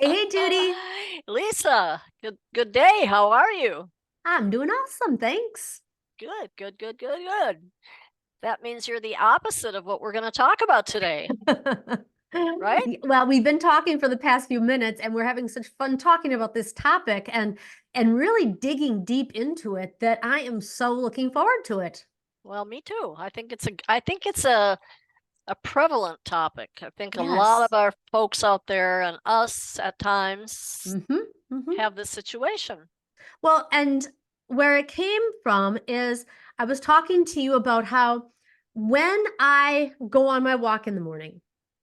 Hey, Judy. Lisa, good day. How are you? I'm doing awesome, thanks. Good, good, good, good, good. That means you're the opposite of what we're going to talk about today, right? Well, we've been talking for the past few minutes, and we're having such fun talking about this topic and really digging deep into it that I am so looking forward to it. Well, me too. I think it's a prevalent topic. I think a lot of Yes. our folks out there and us at times hmm hmm have this situation. Well, and where it came from is I was talking to you about how when I go on my walk in the morning,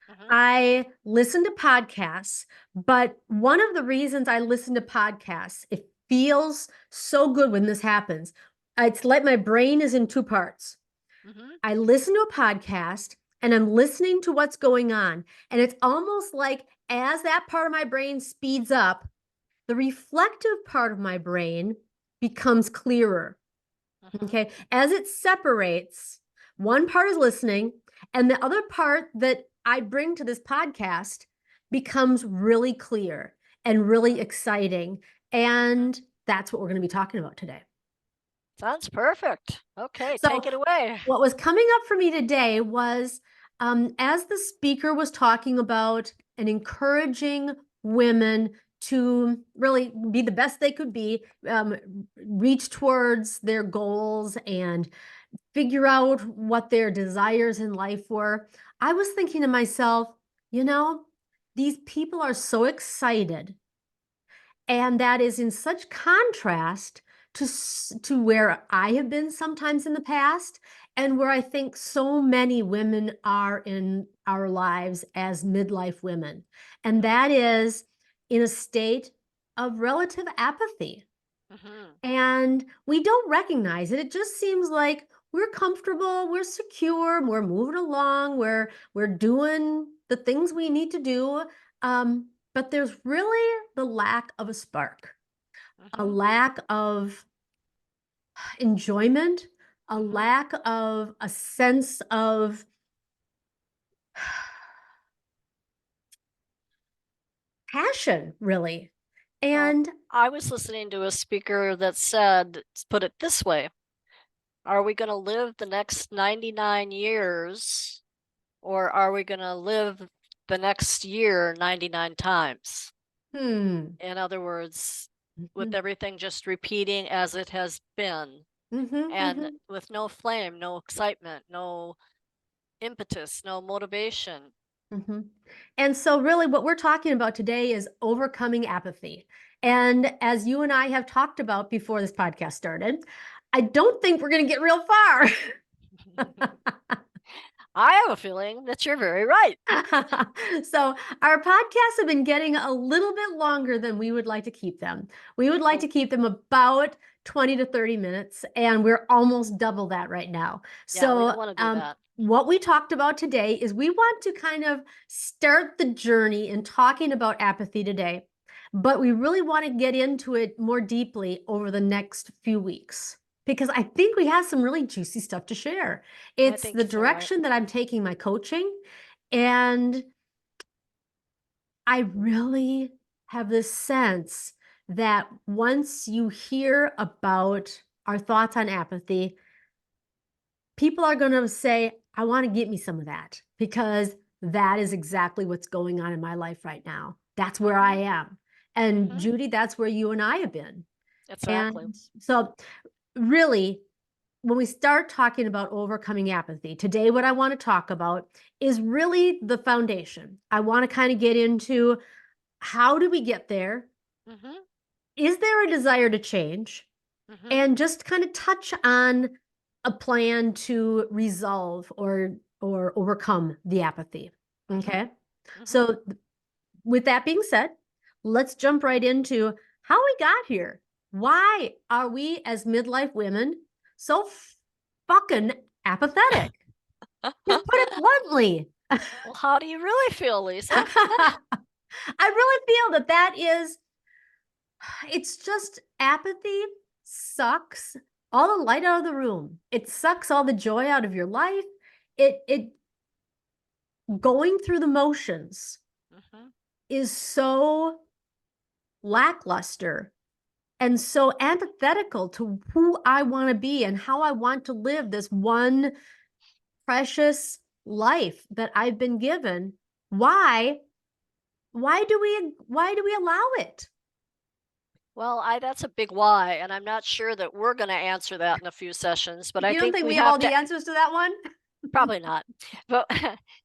Hmm. I listen to podcasts, but one of the reasons I listen to podcasts, it feels so good when this happens. It's like my brain is in two parts. Hmm. I listen to a podcast and I'm listening to what's going on. And it's almost like as that part of my brain speeds up, the reflective part of my brain becomes clearer. Hmm. Okay. As it separates, one part is listening, and the other part that I bring to this podcast becomes really clear and really exciting. Hmm. And that's what we're going to be talking about today. Sounds perfect. Okay, So, take it away. what was coming up for me today was as the speaker was talking about and encouraging women to really be the best they could be, reach towards their goals and figure out what their desires in life were. I was thinking to myself, you know, these people are so excited, and that is in such contrast to where I have been sometimes in the past and where I think so many women are in our lives as midlife women. And that is in a state of relative apathy. Hmm. And we don't recognize it. It just seems like we're comfortable, we're secure, we're moving along, we're doing the things we need to do. But there's really the lack of a spark, a Hmm. lack of enjoyment, a Hmm. lack of a sense of passion, really. Well, And I was listening to a speaker that said, let's put it this way. Are we going to live the next 99 years or are we going to live the next year 99 times? hmm, In other words, with mhm, everything just repeating as it has been mhm, and mhm. with no flame, no excitement, no impetus, no motivation. Mhm. And so, really, what we're talking about today is overcoming apathy. And as you and I have talked about before this podcast started, I don't think we're going to get real far. I have a feeling that you're very right. So, our podcasts have been getting a little bit longer than we would like to keep them. We would like Oh, to keep them about 20 to 30 minutes, and we're almost double that right now. yeah, we don't So, want to do that. what we talked about today is we want to kind of start the journey in talking about apathy today, but we really want to get into it more deeply over the next few weeks because I think we have some really juicy stuff to share. I It's think the so, right? direction that I'm taking my coaching, and I really have this sense that once you hear about our thoughts on apathy, people are going to say, I want to get me some of that because that is exactly what's going on in my life right now. That's where I Hmm. am. And Hmm. Judy, that's where you and I have been. Exactly. And so, really, when we start talking about overcoming apathy, today, what I want to talk about is really the foundation. I want to kind of get into how do we get there? Hmm. Is there a desire to change? Hmm. And just kind of touch on a plan to resolve or overcome the apathy. Hmm. Okay. Hmm. So with that being said, let's jump right into how we got here. Why are we as midlife women so fucking apathetic? Just put it bluntly. Well, how do you really feel, Lisa? I really feel that that is, it's just apathy sucks all the light out of the room. It sucks all the joy out of your life. It going through the motions Mhm. is so lackluster and so antithetical to who I want to be and how I want to live this one precious life that I've been given. Why? Why do we allow it? Well, that's a big why, and I'm not sure that we're going to answer that in a few sessions, but I You don't think think we we have all have to. the answers to that one? Probably not. But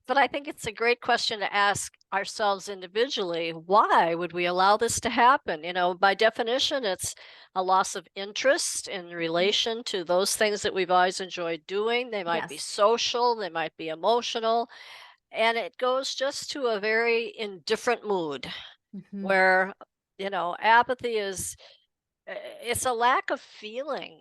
but I think it's a great question to ask ourselves individually. Why would we allow this to happen? By definition, it's a loss of interest in relation to those things that we've always enjoyed doing. They might be Yes. social, they might be emotional, and it goes just to a very indifferent mood Mhm. where, apathy is it's a lack of feeling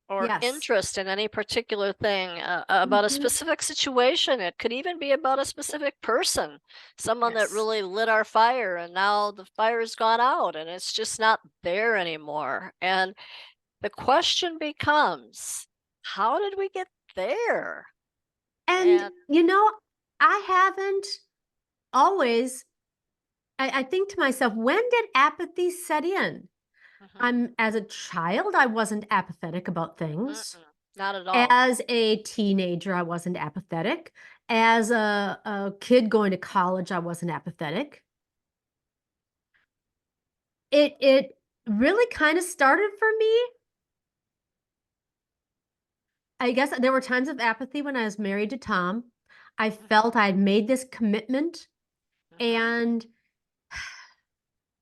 or Yes. interest in any particular thing about a Mhm. specific situation. It could even be about a specific person, someone that Yes. really lit our fire and now the fire's gone out and it's just not there anymore. And the question becomes, how did we get there? And, And I haven't always, I think to myself, when did apathy set in? mhm, As a child, I wasn't apathetic about things. mm-mm, not at all. As a teenager, I wasn't apathetic. As a kid going to college, I wasn't apathetic. It really kind of started for me. I guess there were times of apathy when I was married to Tom. I hmm felt I had made this commitment hmm and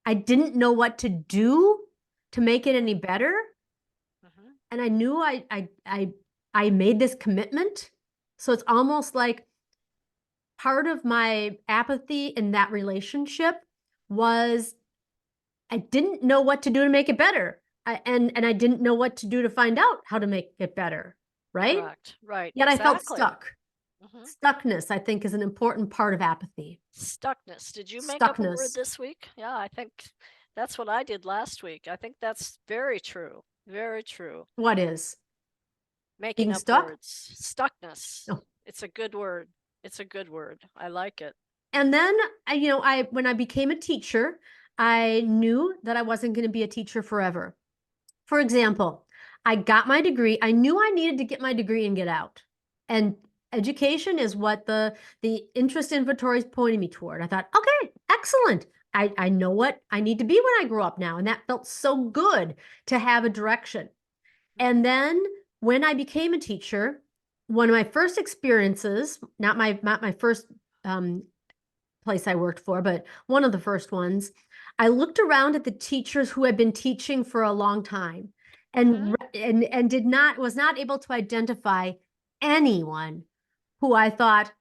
I didn't know what to do to make it any hmm better. hmm And I knew I made this commitment. So it's almost like part of my apathy in that relationship was I didn't know what to do to make it better. And I didn't know what to do to find out how to make it better, right? Correct. Right. Yet I felt Exactly. stuck. hmm Stuckness, I think, is an important part of apathy. Stuckness. Did you make up a word Stuckness. this week? Yeah, I think that's what I did last week. I think that's very true. Very true. What is? Making Being up stuck? words. Stuckness. No. It's a good word. It's a good word. I like it. And then I when I became a teacher, I knew that I wasn't going to be a teacher forever. For example, I got my degree. I knew I needed to get my degree and get out. And education is what the interest inventory is pointing me toward. I thought, okay, excellent. I know what I need to be when I grow up now. And that felt so good to have a direction. And hmm then when I became a teacher, one of my first experiences, not my first um, place I worked for, but one of the first ones, I looked around at the teachers who had been teaching for a long time hmm and did not was not able to identify anyone who I thought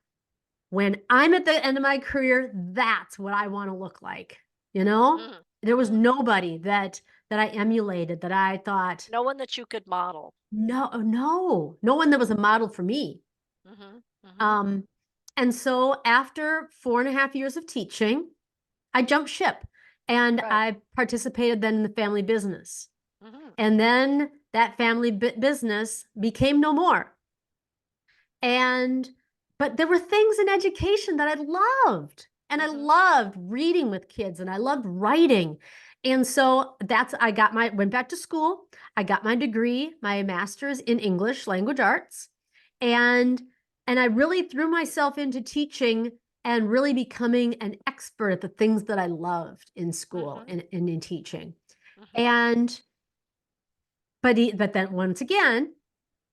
when I'm at the end of my career, that's what I want to look like. You know? hmm There was hmm nobody that I emulated that I thought, No one that you could model. no one that was a model for me. hmm hmm Um, and so after 4.5 years of teaching, I jumped ship and Right. I participated then in the family business. hmm And then that family business became no more. And, but there were things in education that I loved. And I hmm loved reading with kids and I loved writing. And so went back to school. I got my degree, my master's in English language arts. And, and I really threw myself into teaching and really becoming an expert at the things that I loved in school hmm and in teaching. hmm And, but then once again,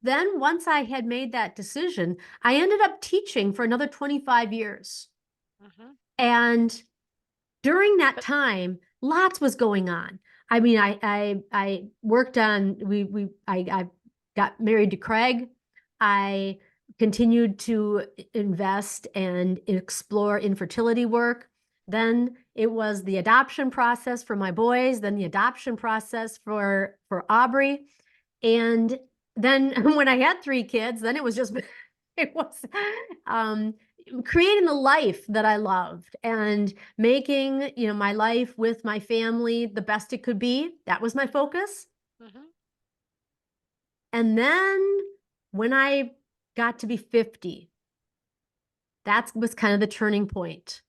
then once I had made that decision, I ended up teaching for another 25 years. hmm And during that But time, lots was going on. I mean, I worked on I got married to Craig. I continued to invest and explore infertility work. Then it was the adoption process for my boys, then the adoption process for Aubrey. And then when I had 3 kids, then it was just it was um creating the life that I loved and making, my life with my family the best it could be. That was my hmm focus. hmm And then when I got to be 50, That was kind of the turning point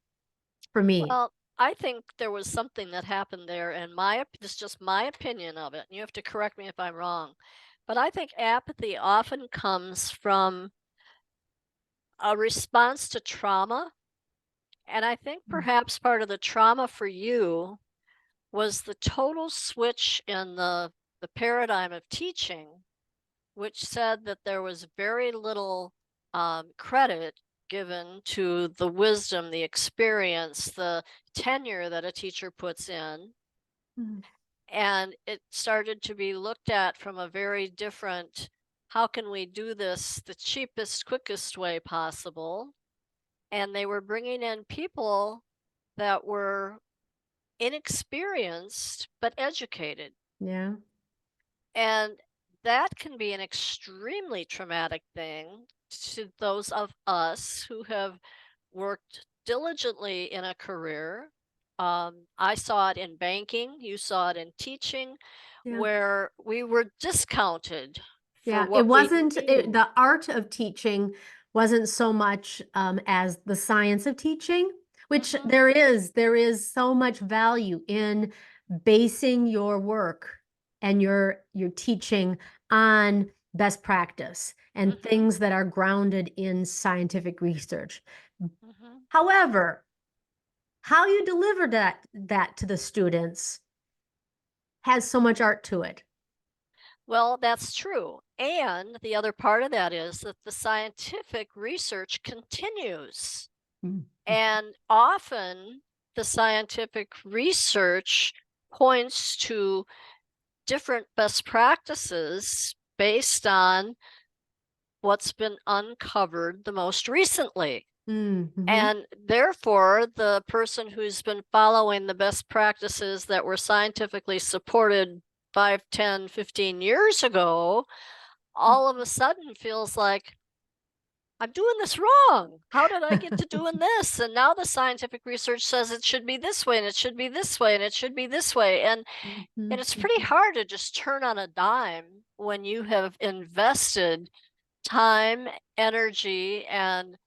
for me. Well, I think there was something that happened there, and this is just my opinion of it, and you have to correct me if I'm wrong. But I think apathy often comes from a response to trauma. And I think Mm. perhaps part of the trauma for you was the total switch in the paradigm of teaching, which said that there was very little credit given to the wisdom, the experience, the tenure that a teacher puts in. Mm. And it started to be looked at from a very different, how can we do this the cheapest, quickest way possible? And they were bringing in people that were inexperienced but educated. Yeah. And that can be an extremely traumatic thing to those of us who have worked diligently in a career. I saw it in banking, you saw it in teaching, Yeah. where we were discounted for Yeah, it what we wasn't knew. the art of teaching wasn't so much as the science of teaching, which Hmm. there is so much value in basing your work and your teaching on best practice and Hmm. things that are grounded in scientific research. Hmm. However, how you deliver that to the students has so much art to it. Well, that's true. And the other part of that is that the scientific research continues. Mm. And often the scientific research points to different best practices based on what's been uncovered the most recently. Mm-hmm. And therefore, the person who's been following the best practices that were scientifically supported 5, 10, 15 years ago, all of a sudden feels like, I'm doing this wrong. How did I get to doing this? And now the scientific research says it should be this way, and it should be this way, and it should be this way. And it's pretty Mhm. hard to just turn on a dime when you have invested time, energy, and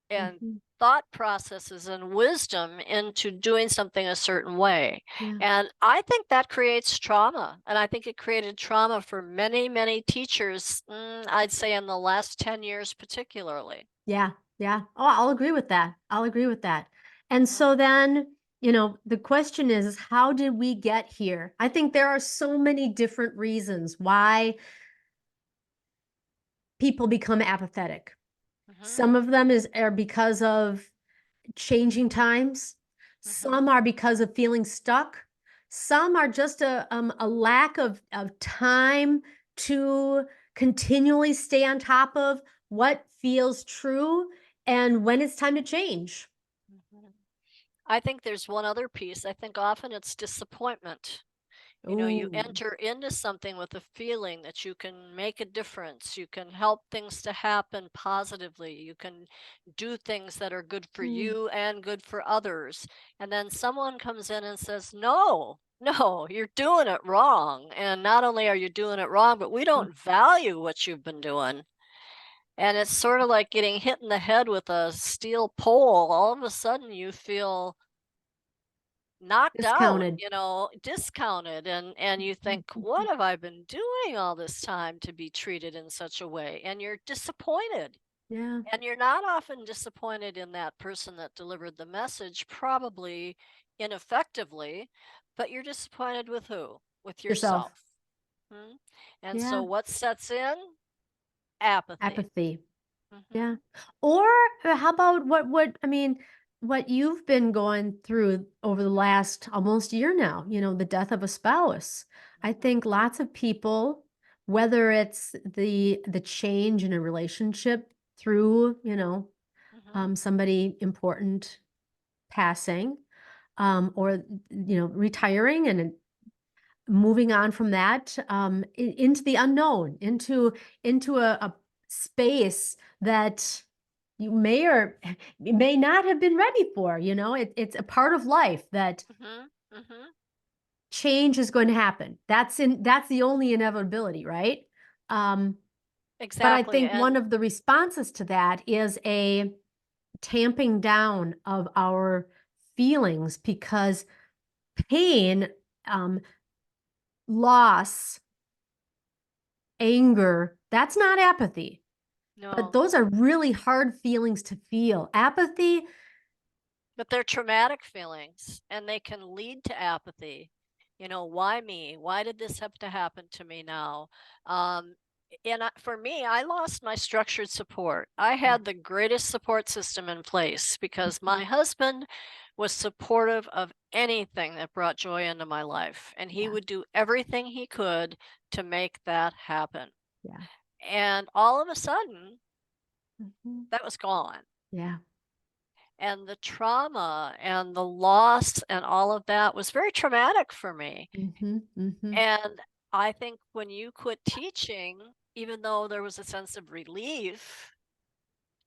Mhm. thought processes and wisdom into doing something a certain way. Yeah. And I think that creates trauma. And I think it created trauma for many, many teachers, I'd say in the last 10 years, particularly. Yeah. Yeah. Oh, I'll agree with that. I'll agree with that. And Mhm. so then, the question is how did we get here? I think there are so many different reasons why people become apathetic. Mhm. Some of them are because of changing times. Some Mhm. are because of feeling stuck. Some are just a lack of time to continually stay on top of what feels true and when it's time to change. Mhm. I think there's one other piece. I think often it's disappointment. You Oh, enter into something with a feeling that you can make a difference, you can help things to happen positively, you can do things that are good for mm, you and good for others. And then someone comes in and says, no, no, you're doing it wrong. And not only are you doing it wrong, but we uh, don't value what you've been doing. And it's sort of like getting hit in the head with a steel pole. All of a sudden, you feel knocked out, discounted. discounted, and you think, what have I been doing all this time to be treated in such a way? And you're disappointed. Yeah, And you're not often disappointed in that person that delivered the message, probably ineffectively, but you're disappointed with who? With yourself. yourself. Hmm? And so Yeah, what sets in? Apathy. apathy. Hmm. Yeah. Or how about what you've been going through over the last almost year now, the death of a spouse. I Hmm. think lots of people, whether it's the change in a relationship through, Hmm. somebody important passing, or retiring and moving on from that into the unknown, into a space that you may not have been ready for. It's a part of life that Hmm. Hmm. change is going to happen. That's the only inevitability, right? Um, but I Exactly. think one And of the responses to that is a tamping down of our feelings, because pain, loss, anger, that's not apathy. But No, those are really hard feelings to feel. Apathy, but they're traumatic feelings and they can lead to apathy. Why me? Why did this have to happen to me now? Um, for me, I lost my structured support. I yeah. had the greatest support system in place because Mhm. my husband was supportive of anything that brought joy into my life, and he Yeah. would do everything he could to make that happen. Yeah. And all of a sudden, Mhm. that was gone. Yeah. And the trauma and the loss and all of that was very traumatic for me. Hmm. Hmm. And I think when you quit teaching, even though there was a sense of relief,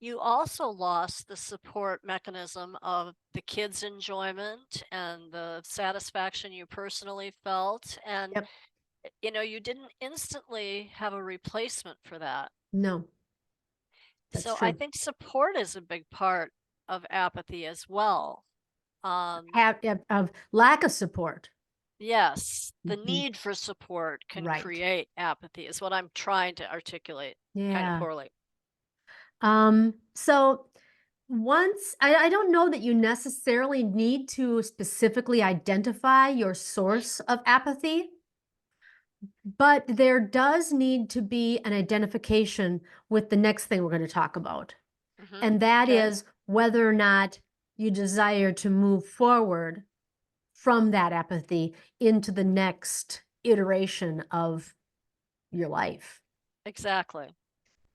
you also lost the support mechanism of the kids' enjoyment and the satisfaction you personally felt. And, Yep. you didn't instantly have a replacement for that. No, that's So I true. think support is a big part of apathy as well. Um, Of lack of support. Yes, the Hmm. need for support can Right. create apathy, is what I'm trying to articulate kind of Yeah. poorly. So once I don't know that you necessarily need to specifically identify your source of apathy, but there does need to be an identification with the next thing we're going to talk about. And that Okay. is whether or not you desire to move forward from that apathy into the next iteration of your life. Exactly.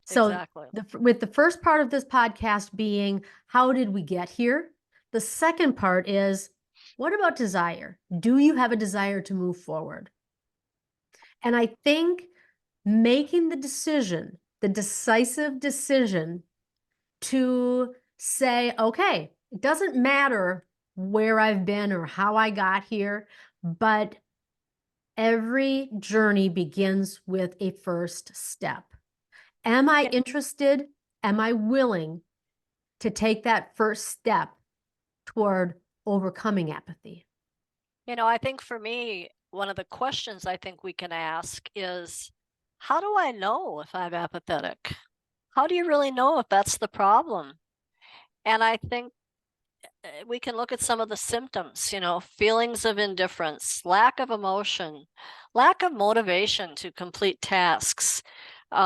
So, Exactly. with the first part of this podcast being, how did we get here? The second part is, what about desire? Do you have a desire to move forward? And I think making the decision, the decisive decision to say, okay, it doesn't matter where I've been or how I got here, but every journey begins with a first step. Am I Yeah, interested? Am I willing to take that first step toward overcoming apathy? I think for me, one of the questions I think we can ask is, how do I know if I'm apathetic? How do you really know if that's the problem? And I think we can look at some of the symptoms, feelings of indifference, lack of emotion, lack of motivation to complete tasks,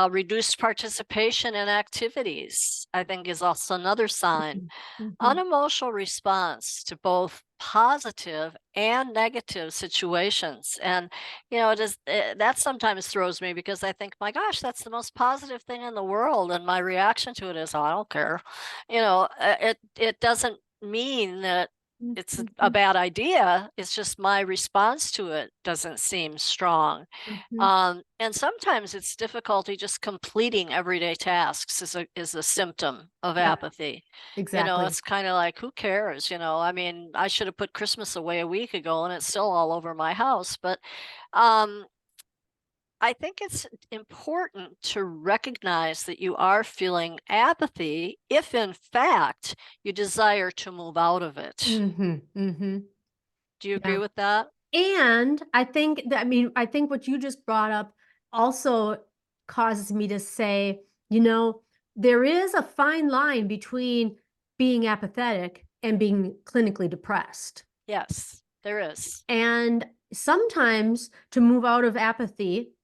reduced participation in activities, I think is also another sign. Mhm. Mhm. Unemotional response to both positive and negative situations. And, that sometimes throws me because I think, my gosh, that's the most positive thing in the world. And my reaction to it is, oh, I don't care. It doesn't mean that it's a Mhm. bad idea. It's just my response to it doesn't seem strong. Mhm. And sometimes it's difficulty just completing everyday tasks is a symptom of Yep, apathy. exactly. It's kind of like, who cares? I mean, I should have put Christmas away a week ago and it's still all over my house. But um, I think it's important to recognize that you are feeling apathy if, in fact, you desire to move out of it. Hmm. Hmm. Do you agree Yeah. with that? And I think that, I mean, I think what you just brought up also causes me to say, there is a fine line between being apathetic and being clinically depressed. Yes, there is. And sometimes to move out of apathy,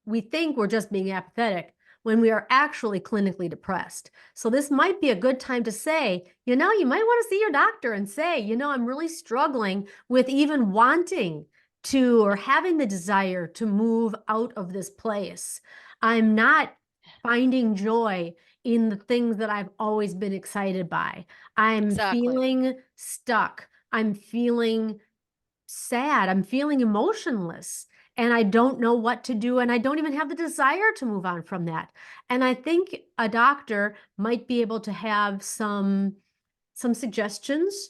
we think we're just being apathetic when we are actually clinically depressed. So this might be a good time to say, you might want to see your doctor and say, I'm really struggling with even wanting to or having the desire to move out of this place. I'm not finding joy in the things that I've always been excited by. I'm Exactly. feeling stuck. I'm feeling sad. I'm feeling emotionless and I don't know what to do. And I don't even have the desire to move on from that. And I think a doctor might be able to have some suggestions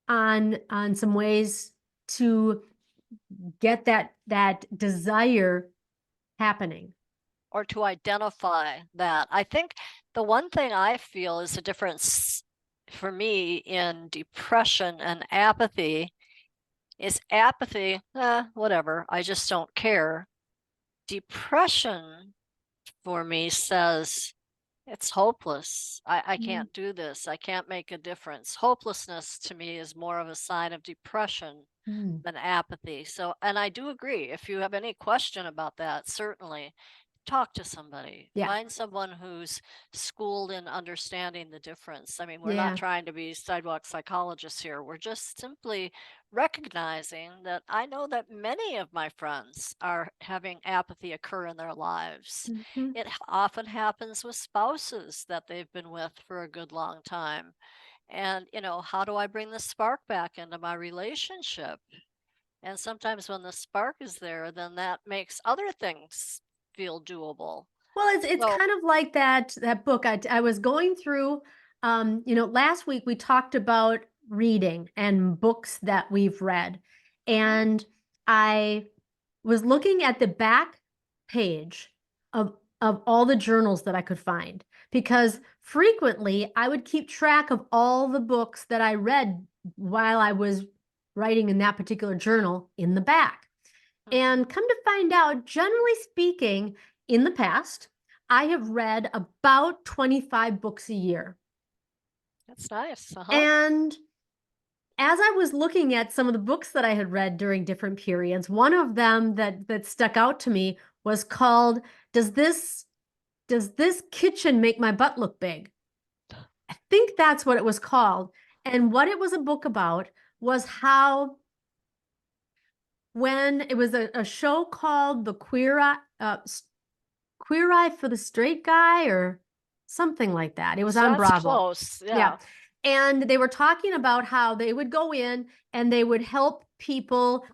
on some ways to get that desire happening. or to identify that. I think the one thing I feel is a difference for me in depression and apathy is apathy, whatever, I just don't care. Depression for me says, it's hopeless. I Mm. can't do this. I can't make a difference. Hopelessness to me is more of a sign of depression Mm. than apathy. So, and I do agree. If you have any question about that, certainly talk to somebody. Yeah. Find someone who's schooled in understanding the difference. I mean, we're not Yeah. trying to be sidewalk psychologists here. We're just simply recognizing that I know that many of my friends are having apathy occur in their lives. Mhm. It often happens with spouses that they've been with for a good long time. And, how do I bring the spark back into my relationship? And sometimes when the spark is there, then that makes other things feel doable. Well, it's So, kind of like that book. I was going through, last week we talked about reading and books that we've read, mhm, and I was looking at the back page of all the journals that I could find because mhm, frequently I would keep track of all the books that I read while I was writing in that particular journal in the back. And mhm. come to find out, generally speaking, in the past, I have read about 25 books a year. That's nice. Uh-huh. And as I was looking at some of the books that I had read during different periods, one of them that stuck out to me was called Does This Kitchen Make My Butt Look Big? I think that's what it was called. And what it was a book about was how when it was a show called The Queer Eye for the Straight Guy or something like that. It was on That's Bravo. close. Yeah. Yeah. And they were talking about how they would go in and they would help people,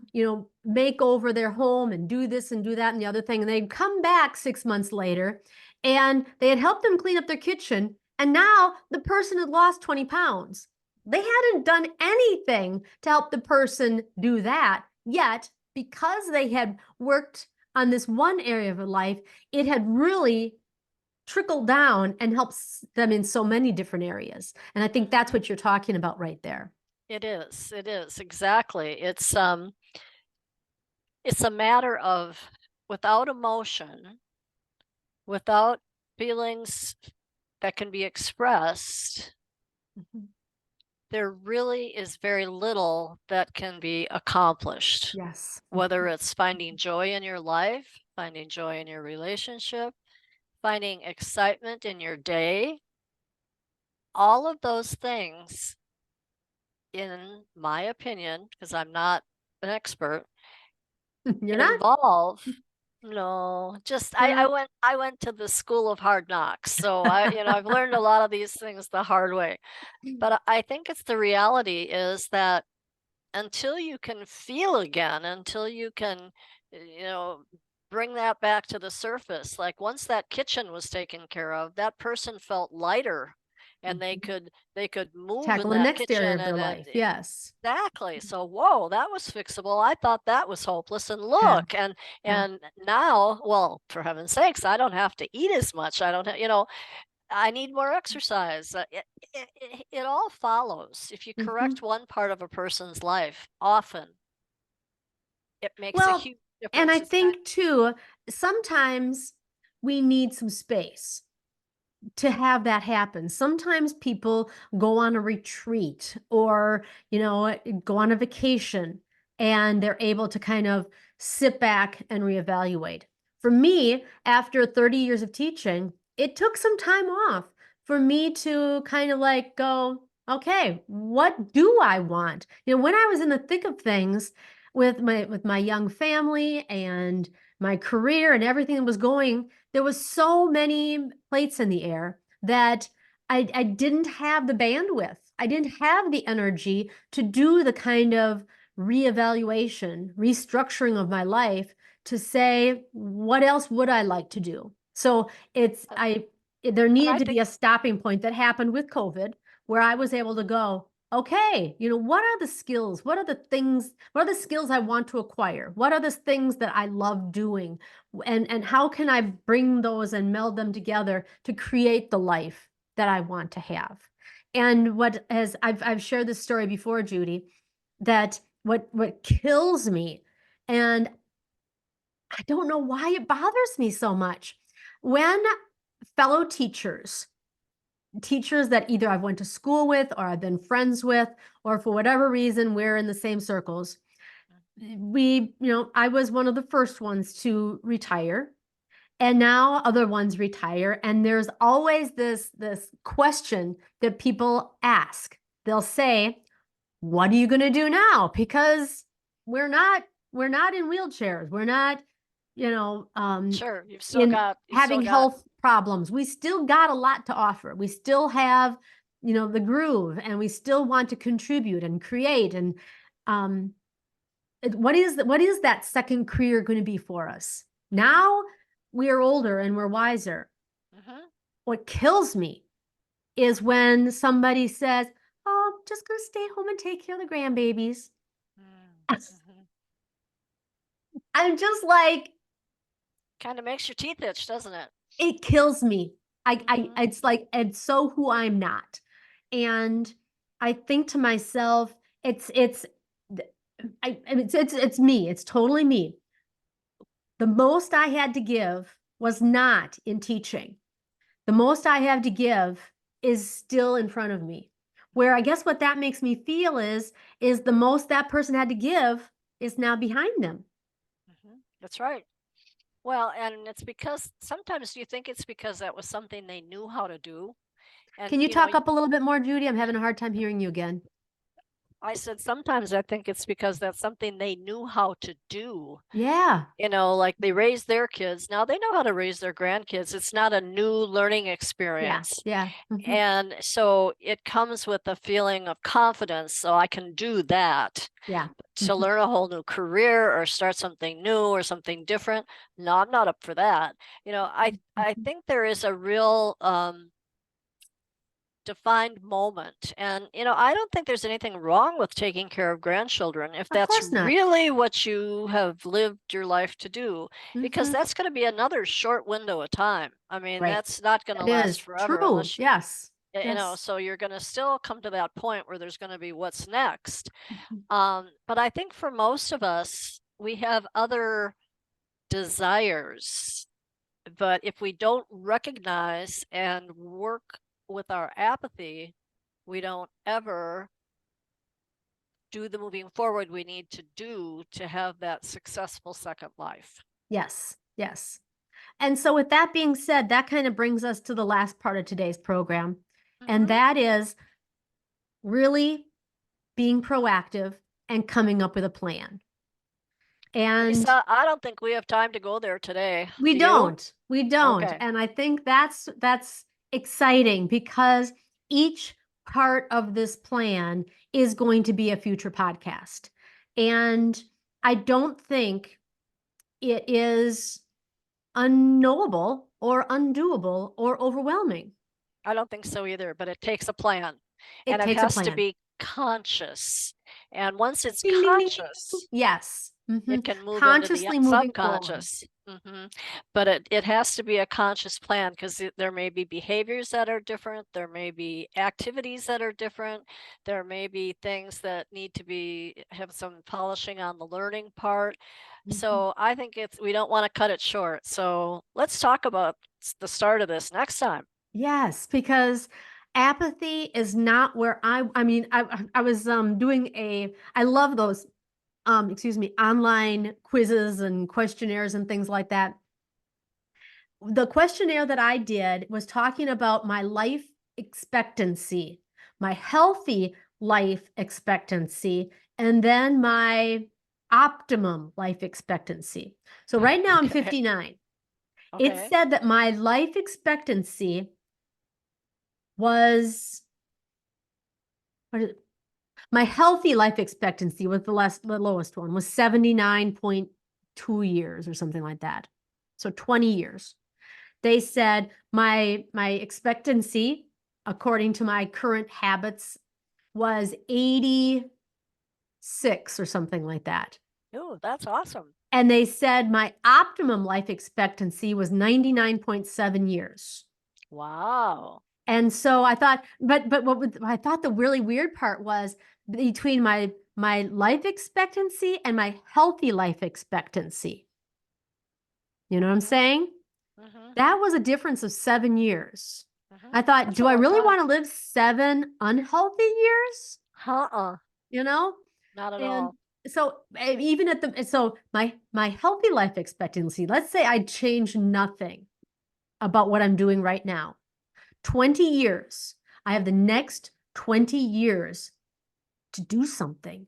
make over their home and do this and do that and the other thing. And they'd come back 6 months later and they had helped them clean up their kitchen. And now the person had lost 20 pounds. They hadn't done anything to help the person do that yet because they had worked on this one area of their life. It had really trickled down and helps them in so many different areas. And I think that's Mhm. what you're talking about right there. It is. It is. Exactly. It's a matter of without emotion, without feelings that can be expressed, Mhm. there really is very little that can be accomplished. Yes. Whether it's finding joy in your life, finding joy in your relationship, finding excitement in your day, all of those things, in my opinion, because I'm not an expert, You're not? involve no, just I No. went I went to the school of hard knocks. So I've learned a lot of these things the hard way. But I think it's the reality is that until you can feel again, until you can, you know, bring that back to the surface. Like once that kitchen was taken care of, that person felt lighter and they Mhm. could move in Tackle the that next area kitchen of their and life. Yes. exactly. So whoa, that was fixable. I thought that was hopeless. And Yeah. look, Yeah. and now, well, for heaven's sakes, I don't have to eat as much. I don't have, I need more exercise. It all follows. If you correct Mhm. one part of a person's life, often it makes a Well, huge and difference. I It's kind think too, sometimes we need some space to have that happen. Sometimes people go on a retreat or, go on a vacation and they're able to kind of sit back and reevaluate. For me, after 30 years of teaching, it took some time off for me to kind of like go, okay, what do I want? When I was in the thick of things with my young family and my career and everything that was going, there was so many plates in the air that I didn't have the bandwidth. I didn't have the energy to do the kind of reevaluation, restructuring of my life to say, what else would I like to do? So uh, there and needed I to be think a stopping point that happened with COVID where I was able to go, okay, what are the skills? What are the things? What are the skills I want to acquire? What are the things that I love doing? And how can I bring those and meld them together to create the life that I want to have? And what has I've shared this story before, Judy, that what kills me, and I don't know why it bothers me so much, when fellow teachers that either I've went to school with or I've been friends with, or for whatever reason, we're in the same circles. I was one of the first ones to retire, and now other ones retire. And there's always this question that people ask. They'll say, what are you going to do now? Because we're not, we're not in wheelchairs. We're not, you know, Sure, you've still in got having health problems. We still got a lot to offer. We still have, the groove, and we still want to contribute and create. And um, what is that second career going to be for us? Now we are older and we're wiser. Mhm. What kills me is when somebody says, "Oh, I'm just going to stay home and take care of the grandbabies." Mhm. I'm just like, Kind of makes your teeth itch, doesn't it? it kills me. Mhm. It's like, it's so who I'm not. And I think to myself, it's, it's me. It's totally me. The most I had to give was not in teaching. The most I have to give is still in front of me. Where I guess what that makes me feel is the most that person had to give is now behind them. That's right. Well, and it's because sometimes do you think it's because that was something they knew how to do? And Can you talk up a little bit more, Judy? I'm having a hard time hearing you again. I said sometimes I think it's because that's something they knew how to do. Yeah. Like they raised their kids. Now they know how to raise their grandkids. It's not a new learning Yeah. experience. Yeah. And so it comes with a feeling of confidence. So I can do that. Yeah. To learn a whole new career or start something new or something different. No, I'm not up for that. I think there is a real defined moment. And, I don't think there's anything wrong with taking care of grandchildren if Of that's course not. really what you have lived your life to do, because Hmm. that's going to be another short window of time. I mean, Right. that's not going to That last is forever true. unless, Yes. Yes. so you're going to still come to that point where there's going to be what's next. Mhm. But I think for most of us, we have other desires. But if we don't recognize and work with our apathy, we don't ever do the moving forward we need to do to have that successful second life. Yes. Yes. And so, with that being said, that kind of brings us to the last part of today's program. And Mm-hmm. that is really being proactive and coming up with a plan. And Lisa, I don't think we have time to go there today. we Do you? don't. We don't. Okay. And I think that's exciting, because each part of this plan is going to be a future podcast. And I don't think it is unknowable or undoable or overwhelming. I don't think so either, but it takes a plan and It it takes a has to plan. be conscious. And once it's Ding, ding, ding, ding, ding. conscious, Yes. it can move into the Consciously moving forward. subconscious. But it has to be a conscious plan because there may be behaviors that are different. There may be activities that are different. There may be things that need to have some polishing on the learning part. Mhm. So I think we don't want to cut it short. So let's talk about the start of this next time. Yes, because apathy is not where I mean, I was doing I love those excuse me, online quizzes and questionnaires and things like that. The questionnaire that I did was talking about my life expectancy, my healthy life expectancy, and then my optimum life expectancy. So right now I'm Okay. 59. It Okay. said that my life expectancy was, what is it? My healthy life expectancy was the lowest one, was 79.2 years or something like that. So 20 years. They said my expectancy, according to my current habits, was 86 or something like that. Ooh, that's awesome. And they said my optimum life expectancy was 99.7 years. Wow. And so I thought, but I thought the really weird part was between my life expectancy and my healthy life expectancy. You know what I'm saying? Mm-hmm. That was a difference of 7 years. Mm-hmm. I thought, That's a do I long really time. want to live 7 unhealthy years? Uh-uh. You know? Not at And all. so even at the so my healthy life expectancy, let's say I change nothing about what I'm doing right now. 20 years. I have the next 20 years to do something. You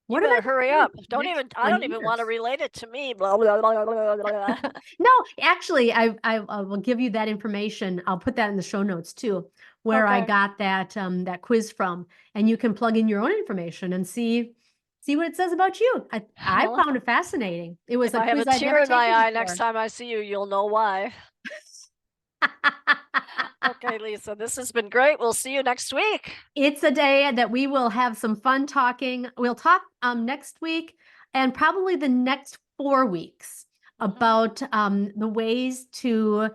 What am I better hurry going to up. do the Don't next even, I 20 don't even want to years? relate it to me. Blah, blah, blah, blah, blah. No, actually, I will give you that information. I'll put that in the show notes too, where I Okay. got that quiz from, and you can plug in your own information and see what it says about you. I Well, found it fascinating. It was if a I have a quiz I'd never tear in my taken eye next before. time I see you, you'll know why. Okay, Lisa, this has been great. We'll see you next week. It's a day that we will have some fun talking. We'll talk next week and probably the next 4 weeks Mm-hmm. about the ways to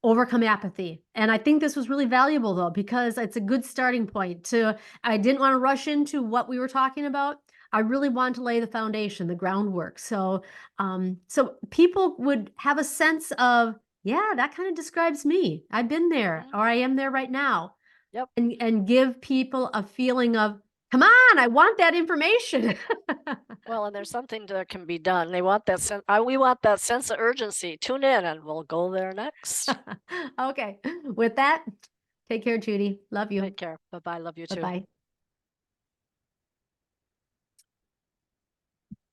overcome apathy. And I think this was really valuable though, because it's a good starting point to, I didn't want to rush into what we were talking about. I really wanted to lay the foundation, the groundwork. So people would have a sense of, yeah, that kind of describes me. I've been there, Mm-hmm. or I am there right now, Yep. and give people a feeling of, come on, I want that information. Well, and there's something that can be done. They want that sense. We want that sense of urgency. Tune in, and we'll go there next. Okay. With that, take care, Judy. Love you. Take care. Bye bye. Love you Bye too. bye.